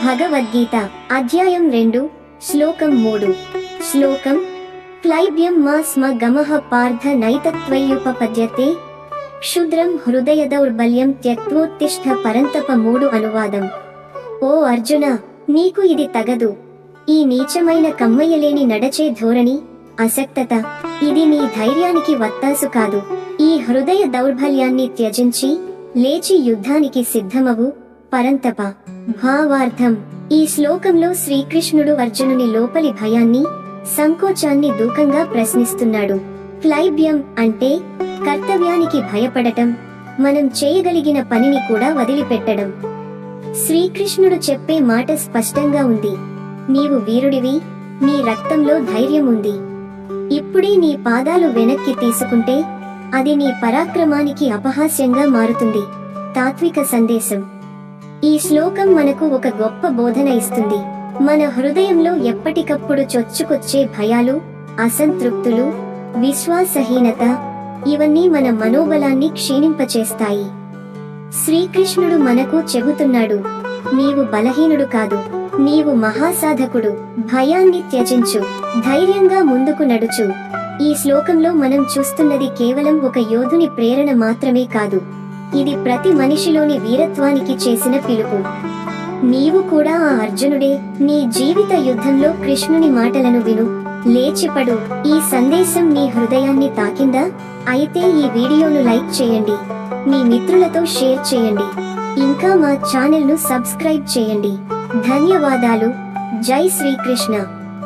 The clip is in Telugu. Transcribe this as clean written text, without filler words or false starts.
భగవద్గీత అధ్యాయం 2 శ్లోకం 3 శ్లోకం క్లైబ్యం మా స్మ గమః పార్థ నైతత్వయ్యుపపద్యతే క్షుద్రం హృదయ దౌర్బల్యం త్యక్తోత్తిష్ఠ పరంతప 3 అనువాదం. ఓ అర్జున, నీకు ఇది తగదు. ఈ నీచమైన కమ్మయ్యలేని నడచే ధోరణి, అసక్తత, ఇది నీ ధైర్యానికి వత్తాసు కాదు. ఈ హృదయ దౌర్బల్యాన్ని త్యజించి లేచి యుద్ధానికి సిద్ధమవు. పరంతప. భావార్థం: ఈ శ్లోకంలో శ్రీకృష్ణుడు అర్జునుని లోపలి భయాన్ని, సంకోచాన్ని దూకంగా ప్రశ్నిస్తున్నాడు. క్లైబ్యం అంటే కర్తవ్యానికి భయపడటం, మనం చేయగలిగిన పనిని కూడా వదిలిపెట్టడం. శ్రీకృష్ణుడు చెప్పే మాట స్పష్టంగా ఉంది. నీవు వీరుడివి, నీ రక్తంలో ధైర్యం ఉంది. ఇప్పుడే నీ పాదాలు వెనక్కి తీసుకుంటే అది నీ పరాక్రమానికి అపహాస్యంగా మారుతుంది. తాత్విక సందేశం: ఈ శ్లోకం మనకు ఒక గొప్ప బోధన ఇస్తుంది. మన హృదయంలో ఎప్పటికప్పుడు చొచ్చుకొచ్చే భయాలు, అసంతృప్తులు, విశ్వాసహీనత, ఇవన్నీ మన మనోబలాన్ని క్షీణింపచేస్తాయి. శ్రీకృష్ణుడు మనకు చెబుతున్నాడు, నీవు బలహీనుడు కాదు, నీవు మహాసాధకుడు. భయాన్ని త్యజించు, ధైర్యంగా ముందుకు నడుచు. ఈ శ్లోకంలో మనం చూస్తున్నది కేవలం ఒక యోధుని ప్రేరణ మాత్రమే కాదు, ఇది ప్రతి మనిషిలోని వీరత్వానికి చేసిన పిలుపు. నీవు కూడా ఆ అర్జునుడే. నీ జీవిత యుద్ధంలో కృష్ణుని మాటలను విను, లేచిపడు. ఈ సందేశం నీ హృదయాన్ని తాకిందా? అయితే ఈ వీడియోను లైక్ చేయండి, మీ మిత్రులతో షేర్ చేయండి, ఇంకా మా ఛానల్ను సబ్స్క్రైబ్ చేయండి. ధన్యవాదాలు. జై శ్రీకృష్ణ.